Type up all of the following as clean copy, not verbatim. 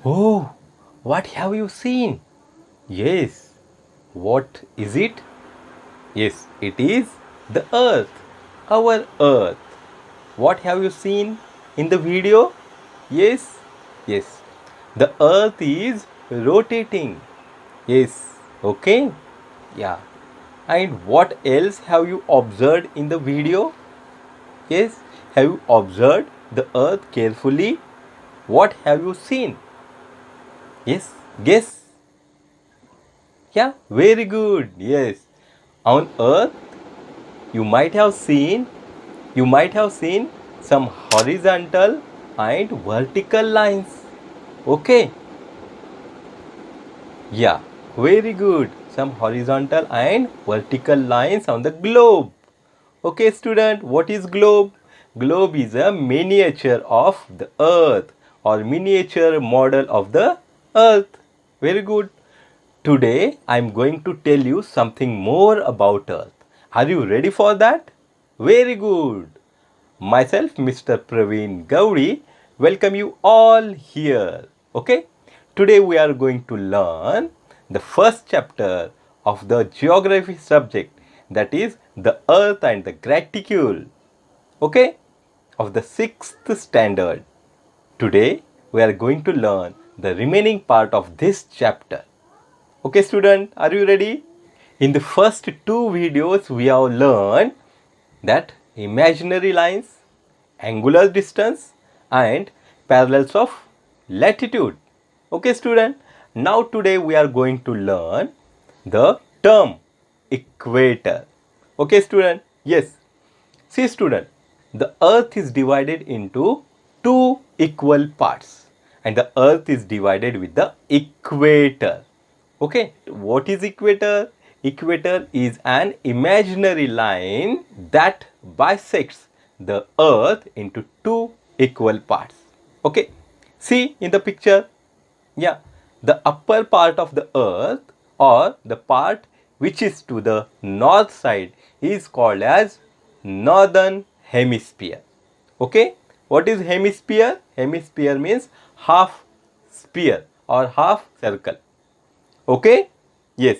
Oh, what have you seen? Yes. What is it? Yes, it is the earth. Our earth. What have you seen in the video? Yes. Yes. The earth is rotating. Yes. Okay. Yeah. And what else have you observed in the video? Yes. Have you observed the earth carefully? What have you seen? Yes. Guess. Yeah. Very good. Yes. On earth, you might have seen some horizontal and vertical lines. Okay. Yeah. Very good. Some horizontal and vertical lines on the globe. Okay, student, what is globe? Globe is a miniature of the earth or miniature model of the earth. Very good. Today I am going to tell you something more about earth. Are you ready for that? Very good. Myself, Mr. Praveen Gauri, welcome you all here. Okay? Today we are going to learn the first chapter of the geography subject, that is the earth and the graticule. Okay? Of the 6th standard. Today we are going to learn the remaining part of this chapter. Okay, student, are you ready? In the first two videos we have learned that imaginary lines, angular distance and parallels of latitude. Okay, student, now today we are going to learn the term equator. Okay, student, yes. See, student, the earth is divided into two equal parts and the earth is divided with the equator. Okay, what is equator? Equator is an imaginary line that bisects the earth into two equal parts. Okay, see in the picture. Yeah, the upper part of the earth or the part which is to the north side is called as northern hemisphere. Okay, what is hemisphere? Hemisphere means half sphere or half circle. Okay, yes.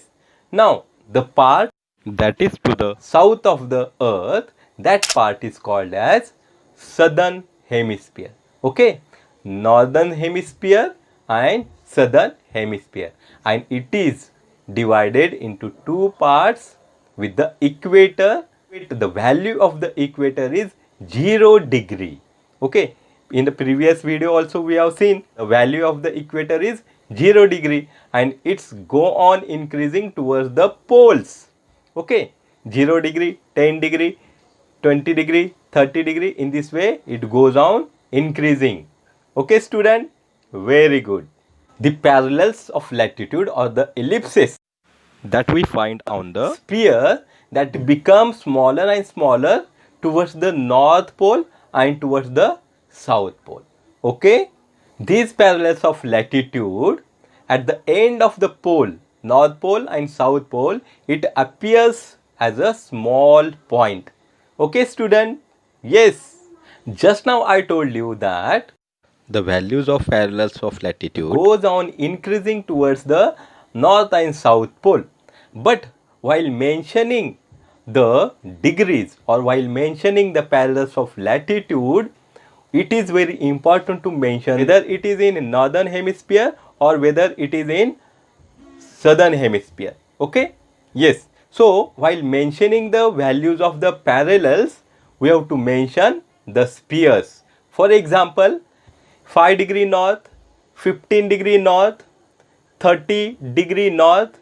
Now the part that is to the south of the earth, that part is called as southern hemisphere. Okay, northern hemisphere and southern hemisphere, and it is divided into two parts with the equator. The value of the equator is 0 degree. Okay, in the previous video also we have seen the value of the equator is 0 degree and it's go on increasing towards the poles. Okay, 0 degree, 10 degree, 20 degree, 30 degree, in this way it goes on increasing. Okay, student, very good. The parallels of latitude or the ellipses that we find on the sphere that become smaller and smaller towards the north pole and towards the south pole. Okay, these parallels of latitude at the end of the pole, north pole and south pole, it appears as a small point. Okay, student, yes, just now I told you that the values of parallels of latitude goes on increasing towards the north and south pole. But while mentioning the degrees or while mentioning the parallels of latitude, it is very important to mention whether it is in northern hemisphere or whether it is in southern hemisphere. Okay, yes. So while mentioning the values of the parallels, we have to mention the spheres. For example, 5 degree north, 15 degree north, 30 degree north,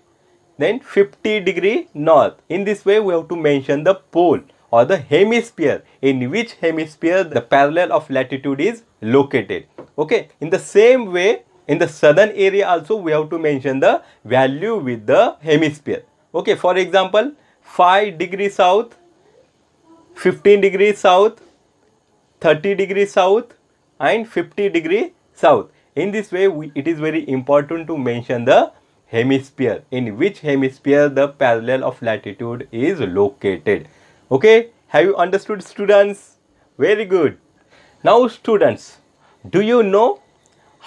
then 50 degree north. In this way we have to mention the pole or the hemisphere, in which hemisphere the parallel of latitude is located. Okay, in the same way in the southern area also we have to mention the value with the hemisphere. Okay, for example, 5 degree south, 15 degree south, 30 degree south and 50 degree south. In this way it is very important to mention the hemisphere, in which hemisphere the parallel of latitude is located. Okay, have you understood, students? Very good. Now students, do you know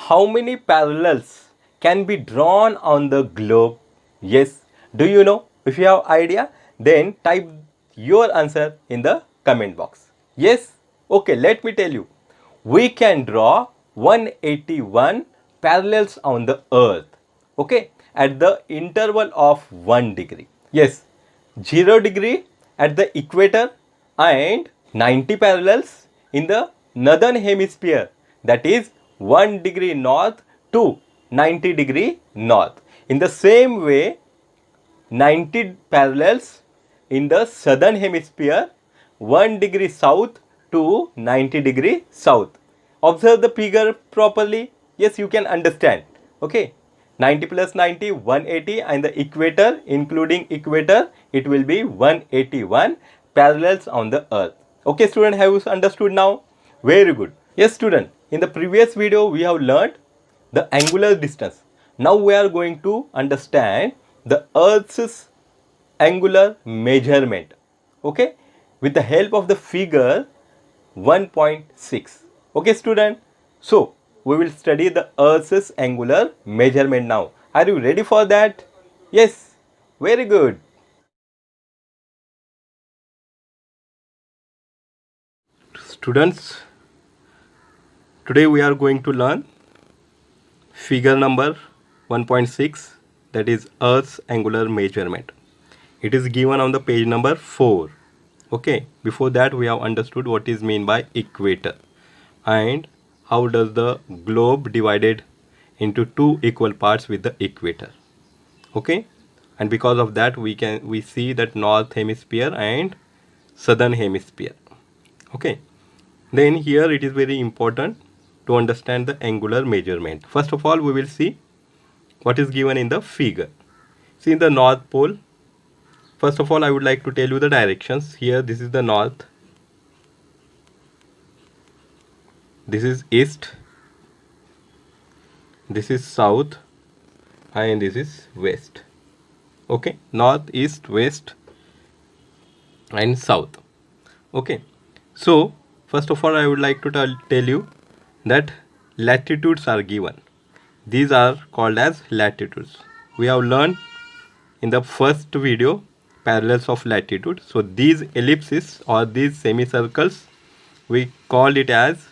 how many parallels can be drawn on the globe? Yes, do you know? If you have idea, then type your answer in the comment box. Yes? Okay, let me tell you. We can draw 181 parallels on the earth. Okay, at the interval of 1 degree. Yes, 0 degree at the equator and 90 parallels in the northern hemisphere, that is 1 degree north to 90 degree north. In the same way, 90 parallels in the southern hemisphere, 1 degree south to 90 degree south. Observe the figure properly. Yes, you can understand. Okay, 90 plus 90, 180, and the equator, including equator, it will be 181 parallels on the earth. Okay, student, have you understood now? Very good. Yes, student, in the previous video we have learned the angular distance. Now we are going to understand the earth's angular measurement, okay, with the help of the figure 1.6. Okay, student, so we will study the earth's angular measurement now. Are you ready for that? Yes, very good. Students, today we are going to learn figure number 1.6, that is earth's angular measurement. It is given on the page number 4. Okay, before that we have understood what is mean by equator and how does the globe divided into two equal parts with the equator. Okay, and because of that we see that north hemisphere and southern hemisphere. Okay, then here it is very important to understand the angular measurement. First of all, we will see what is given in the figure. See, in the north pole, first of all I would like to tell you the directions. Here this is the north, this is east, this is south, and this is west. Okay, north, east, west and south. Okay, so first of all I would like to tell you that latitudes are given. These are called as latitudes. We have learned in the first video parallels of latitude. So these ellipses or these semicircles, we call it as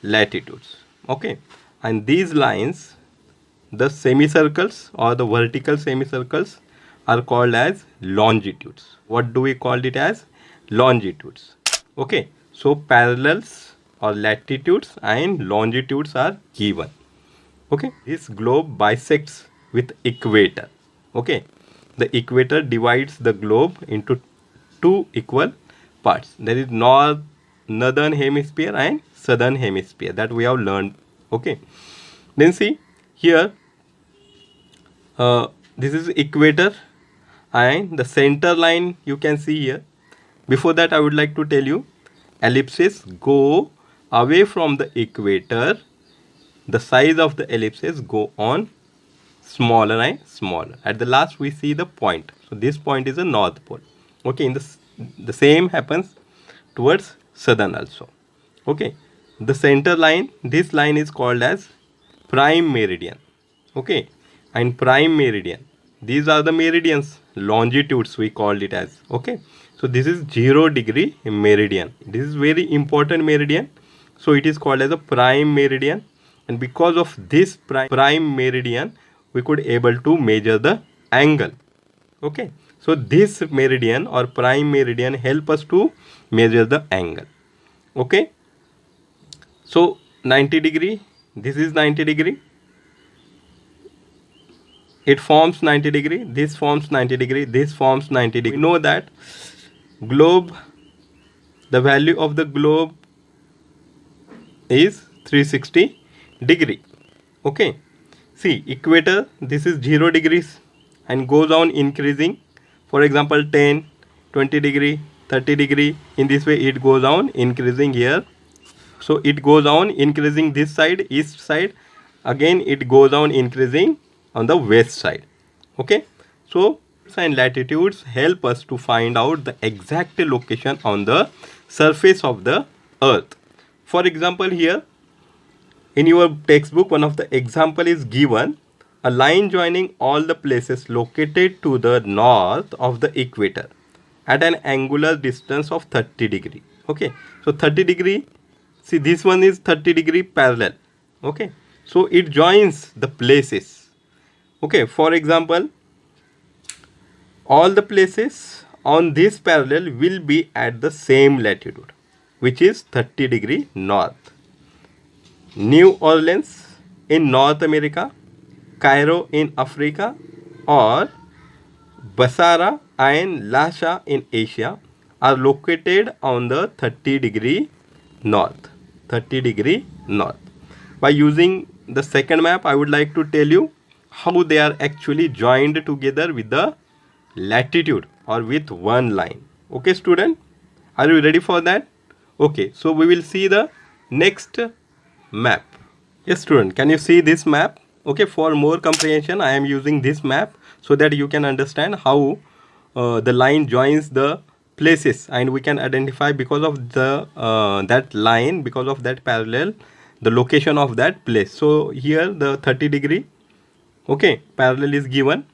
latitudes. Okay, and these lines, the semicircles or the vertical semicircles, are called as longitudes. What do we call it as? Longitudes. Okay, so parallels or latitudes and longitudes are given. Okay, this globe bisects with equator. Okay, the equator divides the globe into two equal parts. There is northern hemisphere and southern hemisphere, that we have learned. Okay, then see here, this is equator and the center line you can see here. Before that I would like to tell you, ellipses go away from the equator. The size of the ellipses go on smaller and smaller. At the last we see the point. So this point is the north pole. Okay, in the same happens towards southern also. Okay, the center line, this line is called as prime meridian. Okay, and prime meridian, these are the meridians, longitudes we called it as. Okay, so this is 0 degree meridian. This is very important meridian, so it is called as a prime meridian. And because of this prime meridian, we could able to measure the angle. Okay, so this meridian or prime meridian help us to measure the angle. Okay, so 90 degree, this is 90 degree, it forms 90 degree, this forms 90 degree, this forms 90 degree. We know that globe, the value of the globe is 360 degree. Okay, see equator, this is 0 degrees and goes on increasing. For example, 10, 20 degree, 30 degree, in this way it goes on increasing here. So it goes on increasing this side, east side, again it goes on increasing on the west side. Okay, so and latitudes help us to find out the exact location on the surface of the earth. For example, here In your textbook, one of the example is given, a line joining all the places located to the north of the equator at an angular distance of 30 degree. Okay, so 30 degree, see this one is 30 degree parallel. Okay, so it joins the places. Okay, for example, all the places on this parallel will be at the same latitude, which is 30 degree north. New Orleans in North America, Cairo in Africa, or Basara and Lhasa in Asia are located on the 30 degree north. 30 degree north. By using the second map, I would like to tell you how they are actually joined together with the latitude or with one line. Okay, student, are you ready for that? Okay, so we will see the next map. Yes, student, can you see this map? Okay, for more comprehension, I am using this map so that you can understand how the line joins the places, and we can identify because of the that line, because of that parallel, the location of that place. So here the 30 degree, okay, parallel is given,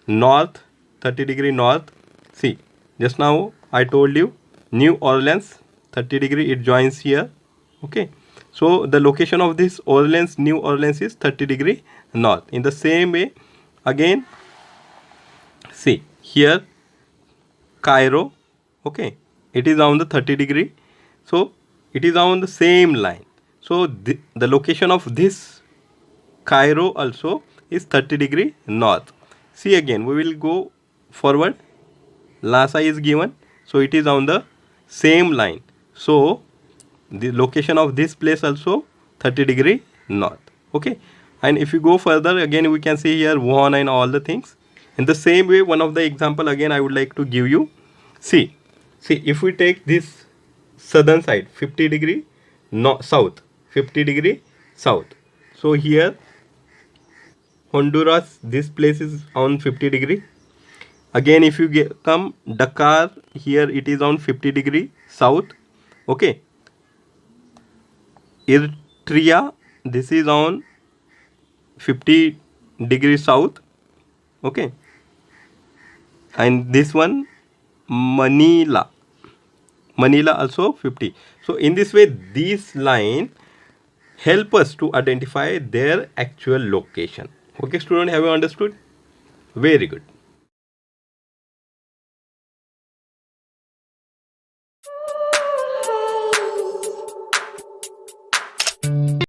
north, 30 degree north. See, just now I told you New Orleans 30 degree, it joins here. Okay, so the location of this Orleans, New Orleans, is 30 degree north. In the same way, again, see here Cairo, okay, it is on the 30 degree, so it is on the same line. So the location of this Cairo also is 30 degree north. See, again we will go forward. Lhasa is given, so it is on the same line. So the location of this place also 30 degree north. Okay, and if you go further, again we can see here Wuhan and all the things. In the same way, one of the example again I would like to give you. See, if we take this southern side 50 degree south, 50 degree south. So here Honduras, this place is on 50 degree. Again, if you come Dakar, here it is on 50 degree south. Okay, Eritrea, this is on 50 degree south. Okay, and this one Manila also 50. So in this way, this line help us to identify their actual location. Okay, student, have you understood? Very good.